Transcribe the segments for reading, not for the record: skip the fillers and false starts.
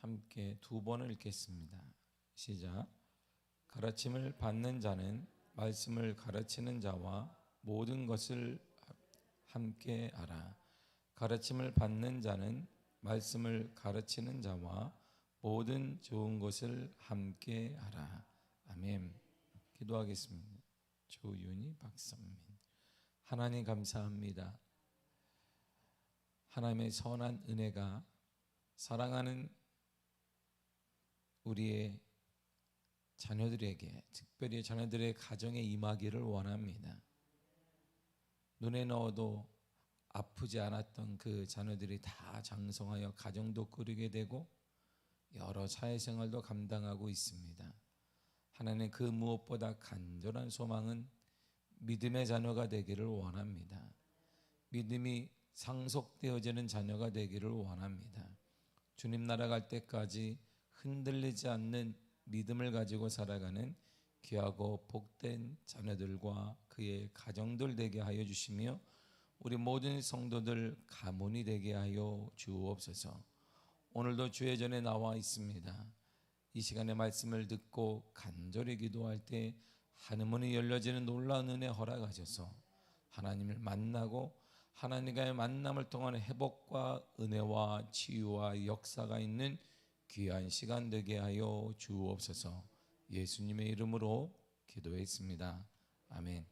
함께 두 번을 읽겠습니다. 시작. 가르침을 받는 자는 말씀을 가르치는 자와 모든 것을 함께 알아. 가르침을 받는 자는 말씀을 가르치는 자와 모든 좋은 것을 함께 알아. 아멘. 기도하겠습니다. 조윤희 박선민. 하나님 감사합니다. 하나님의 선한 은혜가 사랑하는 우리의 자녀들에게, 특별히 자녀들의 가정에 임하기를 원합니다. 눈에 넣어도 아프지 않았던 그 자녀들이 다 장성하여 가정도 꾸리게 되고 여러 사회생활도 감당하고 있습니다. 하나님, 그 무엇보다 간절한 소망은 믿음의 자녀가 되기를 원합니다. 믿음이 상속되어지는 자녀가 되기를 원합니다. 주님 나라 갈 때까지 흔들리지 않는 믿음을 가지고 살아가는 귀하고 복된 자녀들과 그의 가정들 되게 하여 주시며 우리 모든 성도들 가문이 되게 하여 주옵소서. 오늘도 주의 전에 나와 있습니다. 이 시간에 말씀을 듣고 간절히 기도할 때 하늘문이 열려지는 놀라운 은혜 허락하셔서 하나님을 만나고 하나님과의 만남을 통한 회복과 은혜와 치유와 역사가 있는 귀한 시간 되게 하여 주옵소서. 예수님의 이름으로 기도했습니다. 아멘.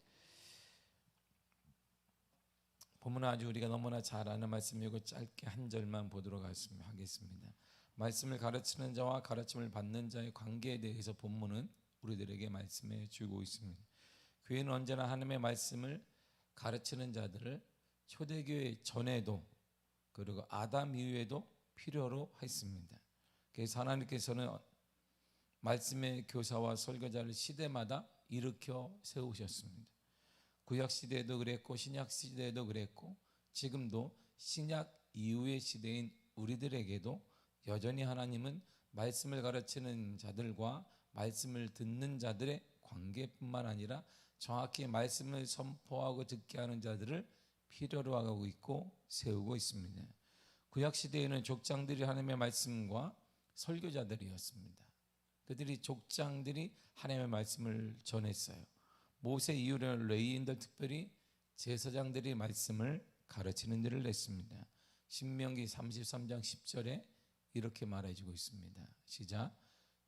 본문은 아주 우리가 너무나 잘 아는 말씀이고 짧게 한 절만 보도록 하겠습니다. 말씀을 가르치는 자와 가르침을 받는 자의 관계에 대해서 본문은 우리들에게 말씀해 주고 있습니다. 교회는 언제나 하나님의 말씀을 가르치는 자들을 초대교회 전에도 그리고 아담 이후에도 필요로 했습니다. 그래서 하나님께서는 말씀의 교사와 설교자를 시대마다 일으켜 세우셨습니다. 구약 시대에도 그랬고 신약 시대에도 그랬고 지금도 신약 이후의 시대인 우리들에게도 여전히 하나님은 말씀을 가르치는 자들과 말씀을 듣는 자들의 관계뿐만 아니라 정확히 말씀을 선포하고 듣게 하는 자들을 필요로 하고 있고 세우고 있습니다. 구약 시대에는 족장들이 하나님의 말씀과 설교자들이었습니다. 그들이 족장들이 하나님의 말씀을 전했어요. 모세 이후로는 레위인들, 특별히 제사장들이 말씀을 가르치는 일을 했습니다. 신명기 33장 10절에 이렇게 말해주고 있습니다. 시작.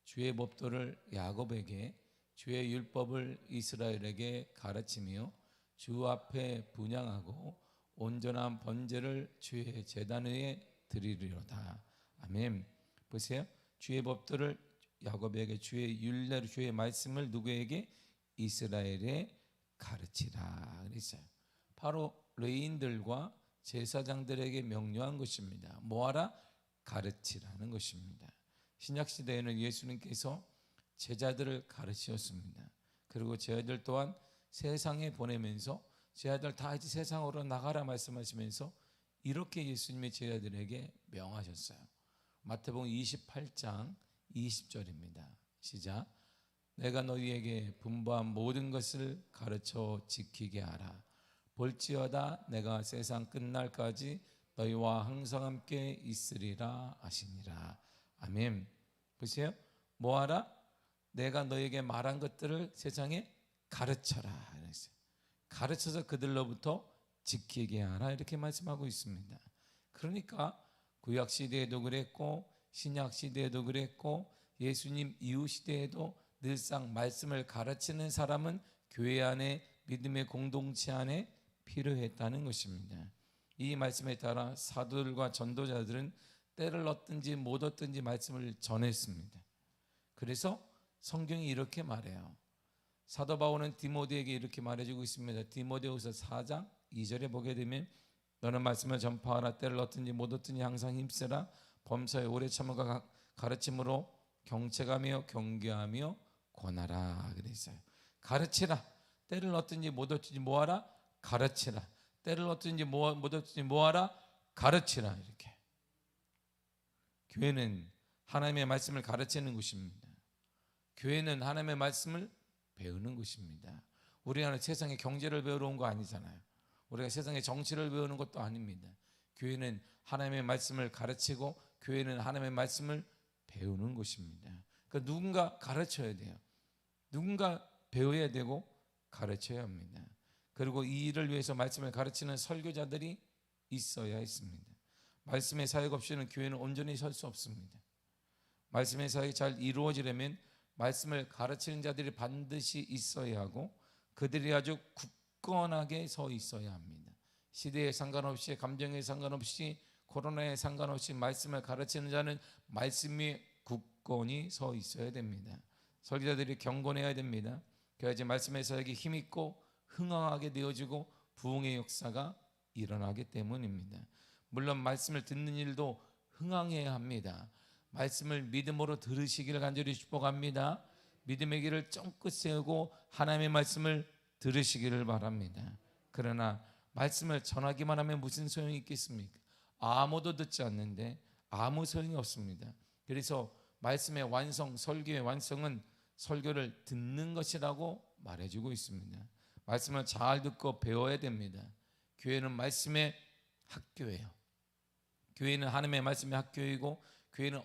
주의 법도를 야곱에게, 주의 율법을 이스라엘에게 가르치며 주 앞에 분향하고 온전한 번제를 주의 제단 위에 드리리로다. 아멘. 보세요. 주의 법도를 야곱에게, 주의 율례를, 주의 말씀을 누구에게? 이스라엘에 가르치라 그랬어요. 바로 레위인들과 제사장들에게 명령한 것입니다. 뭐하라? 가르치라는 것입니다. 신약 시대에는 예수님께서 제자들을 가르치셨습니다. 그리고 제자들 또한 세상에 보내면서 제자들 다 이제 세상으로 나가라 말씀하시면서 이렇게 예수님의 제자들에게 명하셨어요. 마태복음 28장 20절입니다. 시작. 내가 너희에게 분부한 모든 것을 가르쳐 지키게 하라. 볼지어다 내가 세상 끝날까지 너희와 항상 함께 있으리라 하시니라. 아멘. 보세요. 뭐하라? 내가 너희에게 말한 것들을 세상에 가르쳐라. 가르쳐서 그들로부터 지키게 하라. 이렇게 말씀하고 있습니다. 그러니까 구약 시대에도 그랬고 신약 시대에도 그랬고 예수님 이후 시대에도 늘상 말씀을 가르치는 사람은 교회 안에, 믿음의 공동체 안에 필요했다는 것입니다. 이 말씀에 따라 사도들과 전도자들은 때를 얻든지 못 얻든지 말씀을 전했습니다. 그래서 성경이 이렇게 말해요. 사도 바울은 디모데에게 이렇게 말해주고 있습니다. 디모데후서 4장 2절에 보게 되면 너는 말씀을 전파하라. 때를 얻든지 못 얻든지 항상 힘쓰라. 범사에 오래 참음과 가르침으로 경책하며 경계하며 권하라 그랬어요. 가르치라. 때를 얻든지 못 얻든지 뭐하라? 가르치라. 때를 얻든지 못 얻든지 뭐하라? 가르치라. 이렇게 교회는 하나님의 말씀을 가르치는 곳입니다. 교회는 하나님의 말씀을 배우는 곳입니다. 우리가 세상의 경제를 배우러 온 거 아니잖아요. 우리가 세상의 정치를 배우는 것도 아닙니다. 교회는 하나님의 말씀을 가르치고 교회는 하나님의 말씀을 배우는 것입니다. 그러니까 누군가 가르쳐야 돼요. 누군가 배워야 되고 가르쳐야 합니다. 그리고 이 일을 위해서 말씀을 가르치는 설교자들이 있어야 했습니다. 말씀의 사역 없이는 교회는 온전히 설 수 없습니다. 말씀의 사역이 잘 이루어지려면 말씀을 가르치는 자들이 반드시 있어야 하고 그들이 아주 굳건하게 서 있어야 합니다. 시대에 상관없이, 감정에 상관없이, 코로나에 상관없이 말씀을 가르치는 자는 말씀이 굳건히 서 있어야 됩니다. 설교자들이 경건해야 됩니다. 그래야지 말씀의 사역이 힘있고 흥황하게 되어지고 부흥의 역사가 일어나기 때문입니다. 물론 말씀을 듣는 일도 흥황해야 합니다. 말씀을 믿음으로 들으시기를 간절히 축복합니다. 믿음의 길을 쫑긋 세우고 하나님의 말씀을 들으시기를 바랍니다. 그러나 말씀을 전하기만 하면 무슨 소용이 있겠습니까? 아무도 듣지 않는데 아무 소용이 없습니다. 그래서 말씀의 완성, 설교의 완성은 설교를 듣는 것이라고 말해주고 있습니다. 말씀을 잘 듣고 배워야 됩니다. 교회는 말씀의 학교예요. 교회는 하나님의 말씀의 학교이고 교회는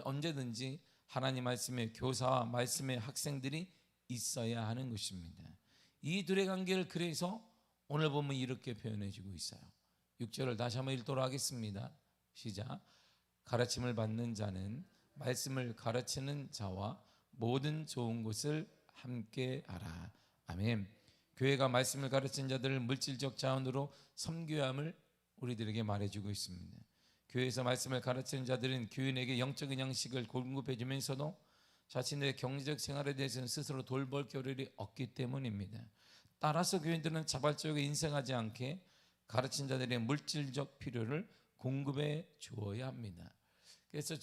언제든지 하나님 말씀의 교사와 말씀의 학생들이 있어야 하는 것입니다. 이 둘의 관계를 그래서 오늘 보면 이렇게 표현해 주고 있어요. 6절을 다시 한번 읽도록 하겠습니다. 시작. 가르침을 받는 자는 말씀을 가르치는 자와 모든 좋은 것을 함께 하라. 아멘. 교회가 말씀을 가르치는 자들을 물질적 자원으로 섬겨야 함을 우리들에게 말해주고 있습니다. 교회에서 말씀을 가르치는 자들은 교인에게 영적인 양식을 공급해 주면서도 자신의 경제적 생활에 대해서는 스스로 돌볼 겨를이 없기 때문입니다. 따라서 교인들은 자발적으로 인생하지 않게 가르친 자들의 물질적 필요를 공급해 주어야 합니다. 그래서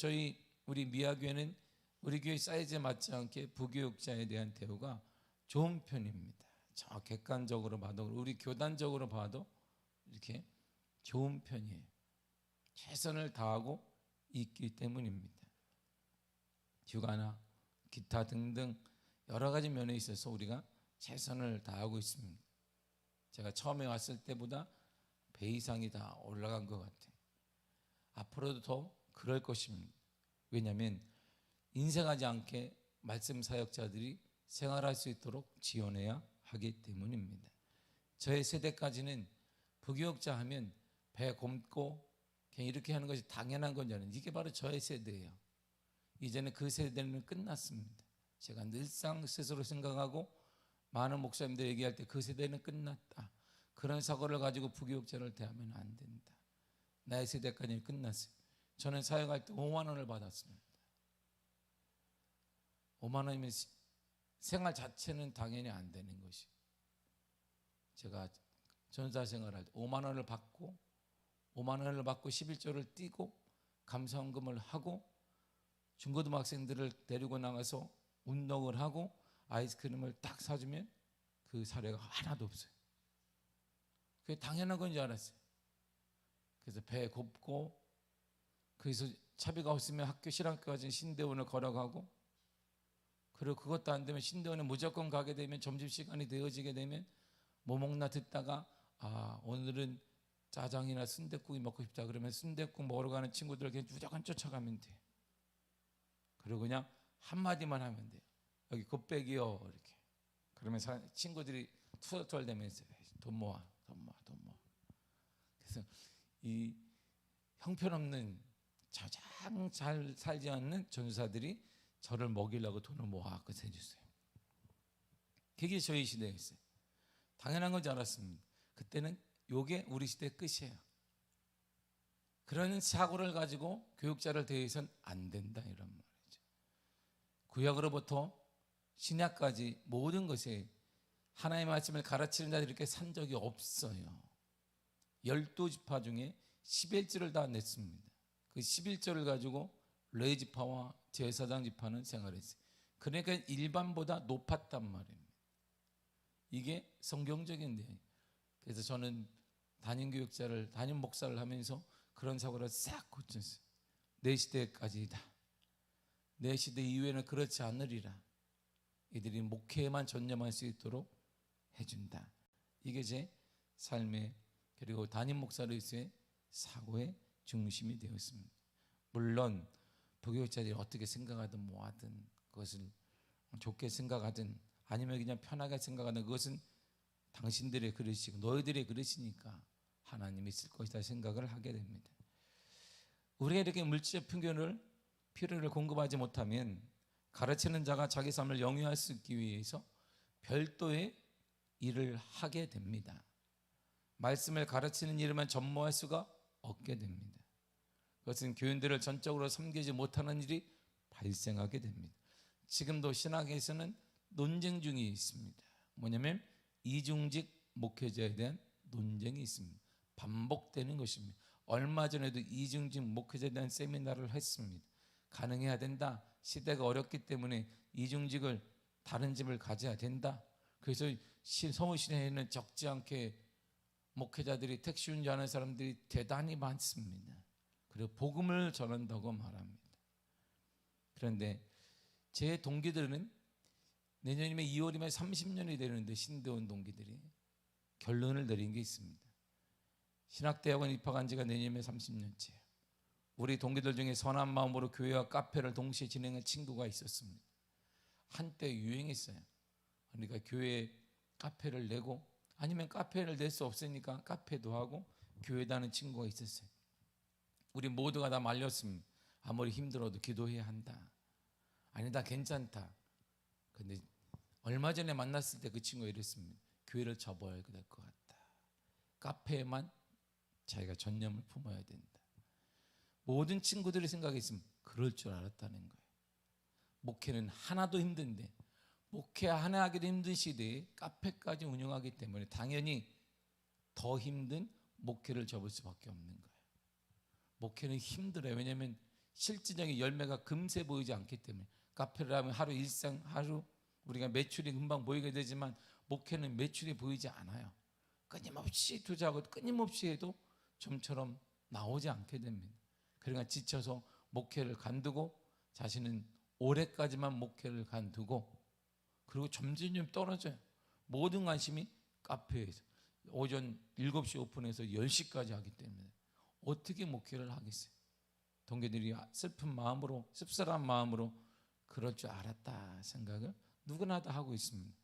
우리 미아교회는 우리 교회 사이즈에 맞지 않게 부교육자에 대한 대우가 좋은 편입니다. 저 객관적으로 봐도 우리 교단적으로 봐도 이렇게 좋은 편이에요. 최선을 다하고 있기 때문입니다. 휴가나 기타 등등 여러 가지 면에 있어서 우리가 최선을 다하고 있습니다. 제가 처음에 왔을 때보다 배 이상이 다 올라간 것 같아요. 앞으로도 더 그럴 것입니다. 왜냐하면 인생하지 않게 말씀 사역자들이 생활할 수 있도록 지원해야 하기 때문입니다. 저의 세대까지는 부교육자 하면 배 곰고 그냥 이렇게 하는 것이 당연한 건 줄 알았는데 이게 바로 저의 세대예요. 이제는 그 세대는 끝났습니다. 제가 늘상 스스로 생각하고 많은 목사님들 얘기할 때 그 세대는 끝났다. 그런 사고를 가지고 부교육자를 대하면 안 된다. 나의 세대까지는 끝났어요. 저는 사역할 때 5만 원을 받았습니다. 5만 원이면 생활 자체는 당연히 안 되는 것이. 제가 전사 생활할 때 5만 원을 받고 11조를 띄고 감사원금을 하고 중고등학생들을 데리고 나가서 운동을 하고 아이스크림을 딱 사주면 그 사례가 하나도 없어요. 그게 당연한 건 줄 알았어요. 그래서 배 곱고 거기서 차비가 없으면 학교 실학교까지 신대원을 걸어가고 그리고 그것도 안 되면 신대원에 무조건 가게 되면 점심시간이 되어지게 되면 뭐 먹나 듣다가 오늘은 짜장이나 순댓국이 먹고 싶다 그러면 순댓국 먹으러 가는 친구들 그냥 무조건 쫓아가면 돼요. 그리고 그냥 한마디만 하면 돼요. 여기 곱빼기요 이렇게. 그러면 친구들이 투덜대면서 돈 모아. 그래서 이 형편없는 가장 잘 살지 않는 전사들이 저를 먹이려고 돈을 모아서 해주세요. 그게 저희 시대였어요. 당연한 건 줄 알았습니다. 그때는 요게 우리 시대의 끝이에요. 그런 사고를 가지고 교육자를 대해서는 안 된다 이런 말이죠. 구약으로부터 신약까지 모든 것에 하나님의 말씀을 가르치는 자들이 이렇게 산 적이 없어요. 12지파 중에 11조를 다 냈습니다. 그 11조를 가지고 레위지파와 제사장 지파는 생활했어요. 그러니까 일반보다 높았단 말입니다. 이게 성경적인 내용이에요. 그래서 저는 담임 목사를 하면서 그런 사고를 싹 고쳤어요. 내 시대까지다. 내 시대 이후에는 그렇지 않으리라. 이들이 목회에만 전념할 수 있도록 해준다. 이게 제 삶의 그리고 담임 목사로서의 사고의 중심이 되었습니다. 물론 부교육자들이 어떻게 생각하든 뭐하든 그것을 좋게 생각하든 아니면 그냥 편하게 생각하든 그것은 당신들의 그릇이고 너희들의 그릇이니까 하나님이 있을 것이다 생각을 하게 됩니다. 우리가 이렇게 물질적 필요를 공급하지 못하면 가르치는 자가 자기 삶을 영위할 수 있기 위해서 별도의 일을 하게 됩니다. 말씀을 가르치는 일만 전무할 수가 없게 됩니다. 그것은 교인들을 전적으로 섬기지 못하는 일이 발생하게 됩니다. 지금도 신학에서는 논쟁 중에 있습니다. 뭐냐면 이중직 목회자에 대한 논쟁이 있습니다. 반복되는 것입니다. 얼마 전에도 이중직 목회자에 대한 세미나를 했습니다. 가능해야 된다. 시대가 어렵기 때문에 이중직을 다른 집을 가져야 된다. 그래서 서울시내에는 적지 않게 목회자들이 택시 운전하는 사람들이 대단히 많습니다. 그리고 복음을 전한다고 말합니다. 그런데 제 동기들은 내년이면 2월이면 30년이 되는데 신대원 동기들이 결론을 내린 게 있습니다. 신학대학원 입학한 지가 내년이면 30년째예요. 우리 동기들 중에 선한 마음으로 교회와 카페를 동시에 진행한 친구가 있었습니다. 한때 유행했어요. 그러니까 교회에 카페를 내고 아니면 카페를 낼 수 없으니까 카페도 하고 교회도 하는 친구가 있었어요. 우리 모두가 다 말렸습니다. 아무리 힘들어도 기도해야 한다. 아니다, 괜찮다. 근데 얼마 전에 만났을 때 그 친구가 이랬습니다. 교회를 접어야 될 것 같다. 카페에만 자기가 전념을 품어야 된다. 모든 친구들의 생각이 있으면 그럴 줄 알았다는 거예요. 목회는 하나도 힘든데 목회 하나 하기도 힘든 시대에 카페까지 운영하기 때문에 당연히 더 힘든 목회를 접을 수밖에 없는 거예요. 목회는 힘들어요. 왜냐하면 실질적인 열매가 금세 보이지 않기 때문에. 카페를 하면 하루 우리가 매출이 금방 보이게 되지만 목회는 매출이 보이지 않아요. 끊임없이 투자하고 끊임없이 해도 좀처럼 나오지 않게 됩니다. 그러니까 지쳐서 목회를 관두고 자신은 올해까지만 목회를 관두고 그리고 점점 떨어져요. 모든 관심이 카페에서 오전 7시 오픈해서 10시까지 하기 때문에 어떻게 목회를 하겠어요? 동기들이 슬픈 마음으로 씁쓸한 마음으로 그럴 줄 알았다 생각을 누구나 다 하고 있습니다.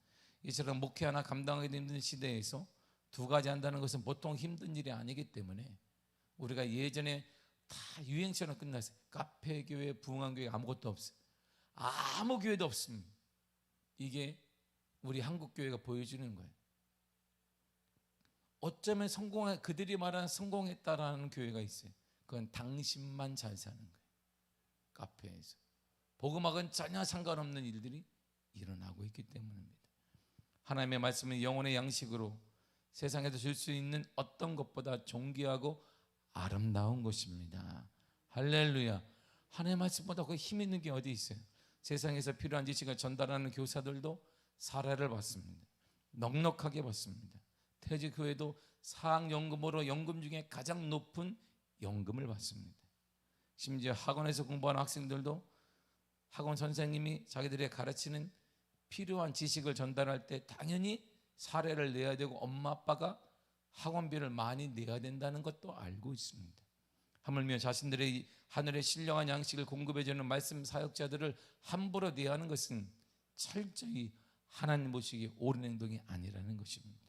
이처럼 목회 하나 감당하기 힘든 시대에서 두 가지 한다는 것은 보통 힘든 일이 아니기 때문에 우리가 예전에 다 유행처럼 끝났어요. 카페 교회, 부흥한 교회 아무것도 없어요. 아무 교회도 없습니다. 이게 우리 한국 교회가 보여주는 거예요. 어쩌면 그들이 말하는 성공했다라는 교회가 있어요. 그건 당신만 잘 사는 거예요. 카페에서 복음학은 전혀 상관없는 일들이 일어나고 있기 때문입니다. 하나님의 말씀은 영혼의 양식으로 세상에서 줄 수 있는 어떤 것보다 존귀하고 아름다운 것입니다. 할렐루야. 하나님의 말씀보다 그 힘 있는 게 어디 있어요? 세상에서 필요한 지식을 전달하는 교사들도 사례를 받습니다. 넉넉하게 받습니다. 퇴직후에도 사학연금으로 연금 중에 가장 높은 연금을 받습니다. 심지어 학원에서 공부하는 학생들도 학원 선생님이 자기들의 가르치는 필요한 지식을 전달할 때 당연히 사례를 내야 되고 엄마 아빠가 학원비를 많이 내야 된다는 것도 알고 있습니다. 하물며 자신들의 하늘의 신령한 양식을 공급해주는 말씀 사역자들을 함부로 대하는 것은 철저히 하나님 보시기에 옳은 행동이 아니라는 것입니다.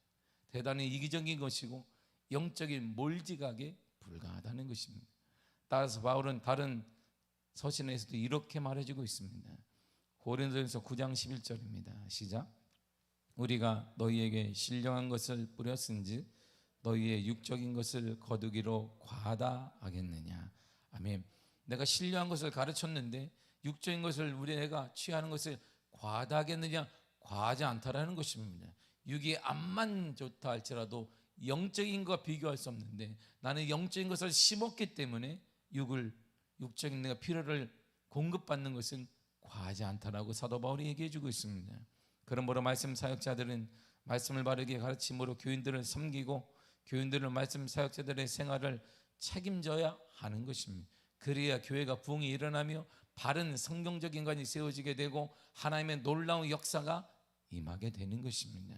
대단히 이기적인 것이고 영적인 몰지각에 불과하다는 것입니다. 따라서 바울은 다른 서신에서도 이렇게 말해주고 있습니다. 고린도전서 9장 11절입니다. 시작. 우리가 너희에게 신령한 것을 뿌렸은지 너희의 육적인 것을 거두기로 과다하겠느냐. 아멘. 내가 신령한 것을 가르쳤는데 육적인 것을 우리 애가 취하는 것을 과다하겠느냐. 과하지 않다라는 것입니다. 육이 암만 좋다 할지라도 영적인 것과 비교할 수 없는데 나는 영적인 것을 심었기 때문에 육적인 내가 필요를 공급받는 것은 과하지 않다라고 사도 바울이 얘기해 주고 있습니다. 그러므로 말씀 사역자들은 말씀을 바르게 가르침으로 교인들을 섬기고 교인들은 말씀 사역자들의 생활을 책임져야 하는 것입니다. 그래야 교회가 부흥이 일어나며 바른 성경적 인간이 세워지게 되고 하나님의 놀라운 역사가 임하게 되는 것입니다.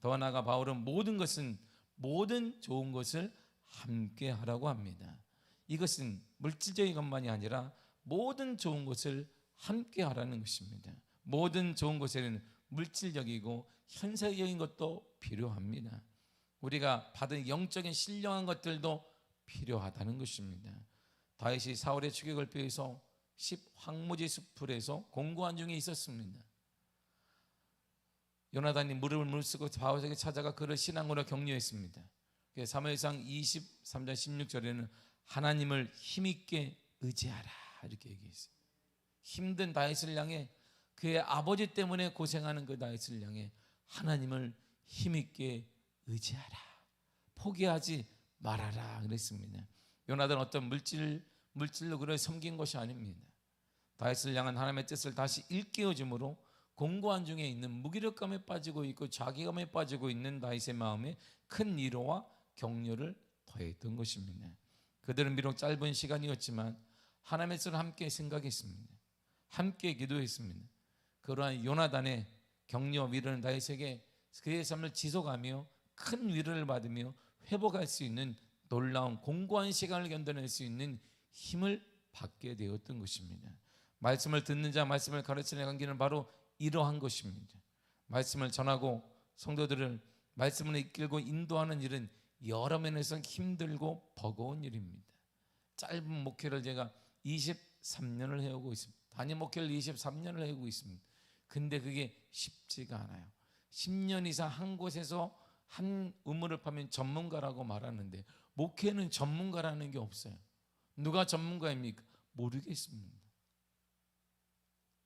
더 나아가 바울은 모든 좋은 것을 함께 하라고 합니다. 이것은 물질적인 것만이 아니라 모든 좋은 것을 함께 하라는 것입니다. 모든 좋은 것에는 물질적이고 현세적인 것도 필요합니다. 우리가 받은 영적인 신령한 것들도 필요하다는 것입니다. 다윗이 사울의 추격을 피해서 황무지 숲풀에서 공고한 중에 있었습니다. 요나단이 무릎을 물쓰고 바울에게 찾아가 그를 신앙으로 격려했습니다. 사무엘상 23장 16절에는 하나님을 힘있게 의지하라 이렇게 얘기했어요. 힘든 다윗을 향해, 그의 아버지 때문에 고생하는 그 다윗을 향해 하나님을 힘있게 의지하라, 포기하지 말아라 그랬습니다. 요나단은 어떤 물질로 그를 섬긴 것이 아닙니다. 다윗을 향한 하나님의 뜻을 다시 일깨워줌으로 공고한 중에 있는 무기력감에 빠지고 있고 자기감에 빠지고 있는 다윗의 마음에 큰 위로와 격려를 더했던 것입니다. 그들은 비록 짧은 시간이었지만 하나님의 뜻을 함께 생각했습니다. 함께 기도했습니다. 그러한 요나단의 격려 위로는 다윗에게 그의 삶을 지속하며 큰 위로를 받으며 회복할 수 있는 놀라운 공고한 시간을 견뎌낼 수 있는 힘을 받게 되었던 것입니다. 말씀을 듣는 자, 말씀을 가르치는 관계는 바로 이러한 것입니다. 말씀을 전하고 성도들을 말씀으로 이끌고 인도하는 일은 여러 면에서 힘들고 버거운 일입니다. 짧은 목회를 제가 23년을 해오고 있습니다. 단임 목회를 23년을 해오고 있습니다. 근데 그게 쉽지가 않아요. 10년 이상 한 곳에서 한 우물을 파면 전문가라고 말하는데 목회는 전문가라는 게 없어요. 누가 전문가입니까? 모르겠습니다.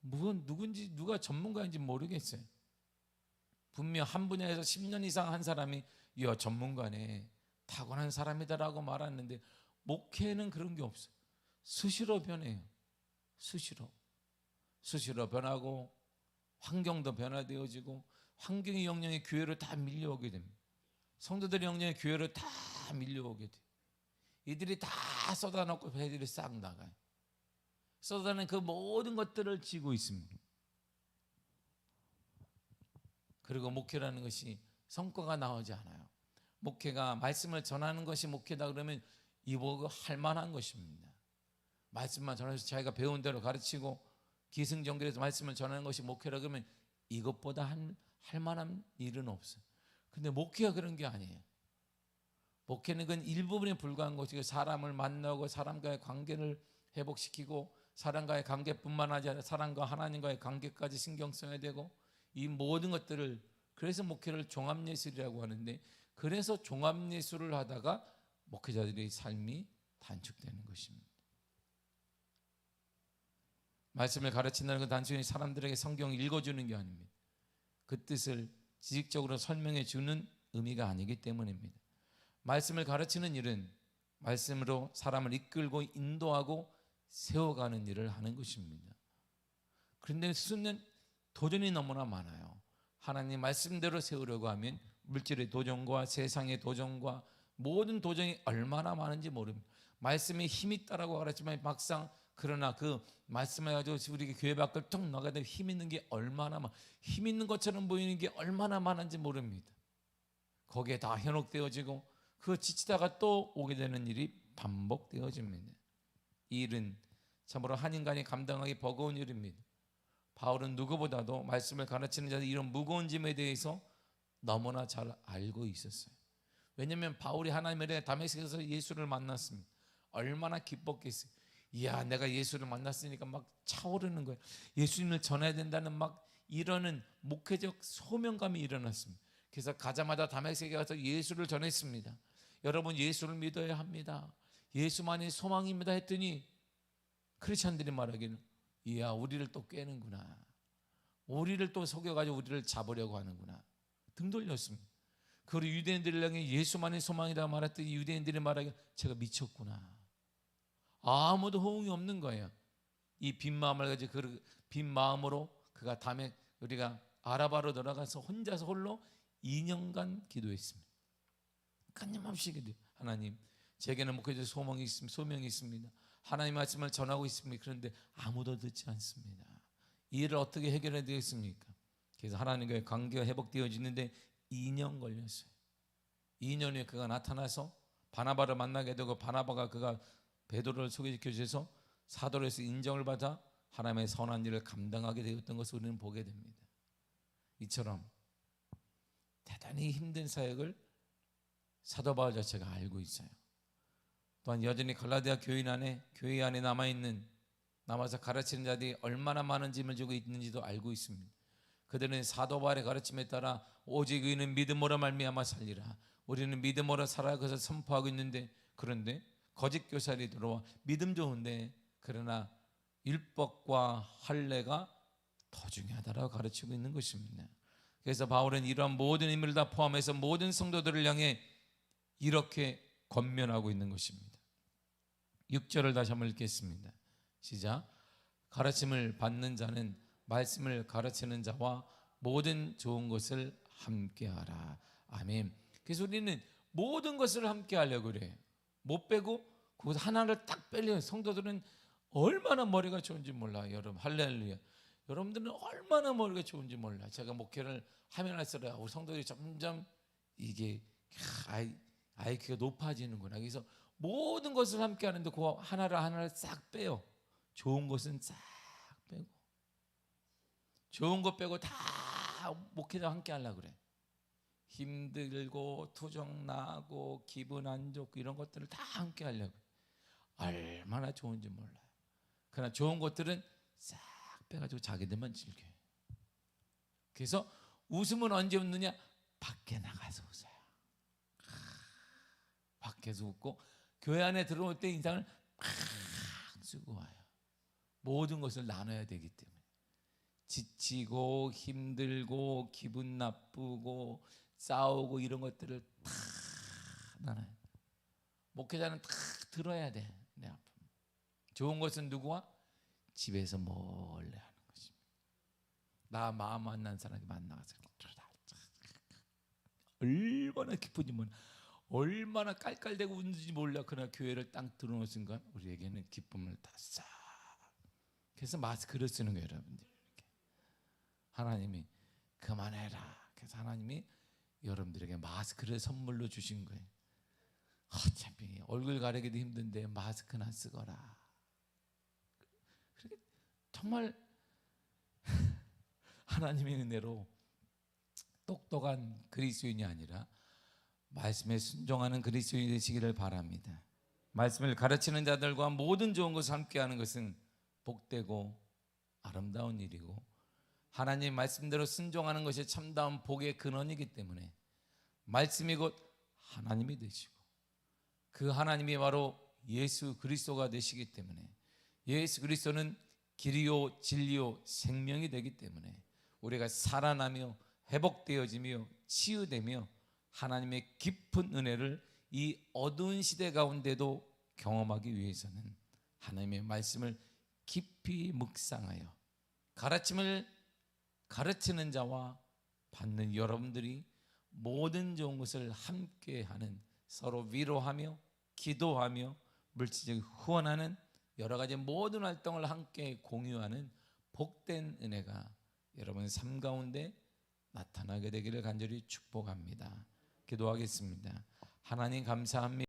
누군지 누가 전문가인지 모르겠어요. 분명 한 분야에서 10년 이상 한 사람이 야 전문가네, 타고난 사람이다라고 말하는데 목회는 그런 게 없어요. 수시로 변해요. 수시로 변하고 환경도 변화되어지고 환경의 영향이 교회로 다 밀려오게 됩니다. 성도들의 영향이 교회로 다 밀려오게 돼요. 이들이 다 쏟아놓고 배들이 싹 나가요. 쏟아낸 그 모든 것들을 지고 있습니다. 그리고 목회라는 것이 성과가 나오지 않아요. 목회가 말씀을 전하는 것이 목회다 그러면 이보고 할 만한 것입니다. 말씀만 전해서 자기가 배운 대로 가르치고 기승전결해서 말씀을 전하는 것이 목회라 그러면 이것보다 할 만한 일은 없어요. 근데 목회가 그런 게 아니에요. 목회는 그건 일부분에 불과한 것이고 사람을 만나고 사람과의 관계를 회복시키고 사람과의 관계뿐만 아니라 사람과 하나님과의 관계까지 신경 써야 되고 이 모든 것들을, 그래서 목회를 종합예술이라고 하는데, 그래서 종합예술을 하다가 목회자들의 삶이 단축되는 것입니다. 말씀을 가르친다는 건 단순히 사람들에게 성경을 읽어주는 게 아닙니다. 그 뜻을 지식적으로 설명해 주는 의미가 아니기 때문입니다. 말씀을 가르치는 일은 말씀으로 사람을 이끌고 인도하고 세워가는 일을 하는 것입니다. 그런데 수는 도전이 너무나 많아요. 하나님 말씀대로 세우려고 하면 물질의 도전과 세상의 도전과 모든 도전이 얼마나 많은지 모릅니다. 말씀에 힘이 있다라고 가르치면 막상, 그러나 그 말씀을 가지고 우리 교회 밖을 툭 나가야 돼 힘 있는 게 얼마나 힘 있는 것처럼 보이는 게 얼마나 많은지 모릅니다. 거기에 다 현혹되어지고 그 지치다가 또 오게 되는 일이 반복되어집니다. 이 일은 참으로 한 인간이 감당하기 버거운 일입니다. 바울은 누구보다도 말씀을 가르치는 자들 이런 무거운 짐에 대해서 너무나 잘 알고 있었어요. 왜냐하면 바울이 하나님의 다메섹에서 예수를 만났습니다. 얼마나 기뻤겠어요. 이야, 내가 예수를 만났으니까 막 차오르는 거예요. 예수님을 전해야 된다는 막 이러는 목회적 소명감이 일어났습니다. 그래서 가자마자 다메섹에 가서 예수를 전했습니다. 여러분, 예수를 믿어야 합니다. 예수만이 소망입니다 했더니 크리스천들이 말하기는 이야, 우리를 또 꿰는구나, 우리를 또 속여가지고 우리를 잡으려고 하는구나 등 돌렸습니다. 그리고 유대인들을 향해 예수만이 소망이다 말했더니 유대인들이 말하기를 제가 미쳤구나. 아무도 호응이 없는 거예요. 이 빈 마음을 가지고 그 빈 마음으로 그가 다음에 우리가 아라바로 들어가서 혼자서 홀로 2년간 기도했습니다. 끊임없이 기도해요. 하나님, 제게는 목회자 소명이 있습니다. 하나님 말씀을 전하고 있습니다. 그런데 아무도 듣지 않습니다. 이 일을 어떻게 해결해야 되겠습니까? 그래서 하나님과의 관계가 회복되어지는데 2년 걸렸어요. 2년 후에 그가 나타나서 바나바를 만나게 되고 바나바가 그가 베드로를 소개시켜 주셔서 사도로서 인정을 받아 하나님의 선한 일을 감당하게 되었던 것을 우리는 보게 됩니다. 이처럼 대단히 힘든 사역을 사도 바울 자체가 알고 있어요. 또한 여전히 갈라디아 교회 안에 남아서 가르치는 자들이 얼마나 많은 짐을 지고 있는지도 알고 있습니다. 그들은 사도 바울의 가르침에 따라 오직 의인은 믿음으로 말미암아 살리라, 우리는 믿음으로 살아야 그것을 선포하고 있는데, 그런데 거짓 교사들이 들어와 믿음 좋은데 그러나 율법과 할례가 더 중요하다라고 가르치고 있는 것입니다. 그래서 바울은 이러한 모든 인물을 다 포함해서 모든 성도들을 향해 이렇게 권면하고 있는 것입니다. 6절을 다시 한번 읽겠습니다. 시작. 가르침을 받는 자는 말씀을 가르치는 자와 모든 좋은 것을 함께하라. 아멘. 그래서 우리는 모든 것을 함께 하려고 그래요. 못 빼고 그 하나를 딱 빼려요. 성도들은 얼마나 머리가 좋은지 몰라요. 여러분, 할렐루야. 여러분들은 얼마나 머리가 좋은지 몰라요. 제가 목회를 하면 할수록 우리 성도들이 점점 이게 IQ가 높아지는구나. 그래서 모든 것을 함께 하는데 그 하나를 싹 빼요. 좋은 것은 싹 빼고, 좋은 것 빼고 다 목회자와 함께 하려고 그래. 힘들고 투정 나고 기분 안 좋고 이런 것들을 다 함께 하려고 얼마나 좋은지 몰라요. 그러나 좋은 것들은 싹 빼가지고 자기들만 즐겨요. 그래서 웃음은 언제 웃느냐? 밖에 나가서 웃어요. 밖에서 웃고 교회 안에 들어올 때 인상을 팍 쓰고 와요. 모든 것을 나눠야 되기 때문에. 지치고 힘들고 기분 나쁘고 싸우고 이런 것들을 다 나눠요. 목회자는 다 들어야 돼. 내 아픔. 좋은 것은 누구와? 집에서 몰래 하는 것입니다. 나 마음 만난 사람이 만나서 얼마나 기쁜지 몰라, 얼마나 깔깔대고 웃는지 몰라. 그러나 교회를 딱 들어오는 순간 우리에게는 기쁨을 다 싹. 그래서 마스크를 쓰는 거예요, 여러분들. 하나님이 그만해라. 그래서 하나님이 여러분들에게 마스크를 선물로 주신 거예요. 어차피 얼굴 가리기도 힘든데 마스크나 쓰거라. 정말 하나님의 은혜로 똑똑한 그리스도인이 아니라 말씀에 순종하는 그리스도인이 되시기를 바랍니다. 말씀을 가르치는 자들과 모든 좋은 것을 함께하는 것은 복되고 아름다운 일이고, 하나님 말씀대로 순종하는 것이 참다운 복의 근원이기 때문에 말씀이 곧 하나님이 되시고 그 하나님이 바로 예수 그리스도가 되시기 때문에, 예수 그리스도는 길이요 진리요 생명이 되기 때문에 우리가 살아나며 회복되어지며 치유되며 하나님의 깊은 은혜를 이 어두운 시대 가운데도 경험하기 위해서는 하나님의 말씀을 깊이 묵상하여 가르침을 가르치는 자와 받는 여러분들이 모든 좋은 것을 함께하는, 서로 위로하며 기도하며 물질적 후원하는 여러 가지 모든 활동을 함께 공유하는 복된 은혜가 여러분 삶 가운데 나타나게 되기를 간절히 축복합니다. 기도하겠습니다. 하나님 감사합니다.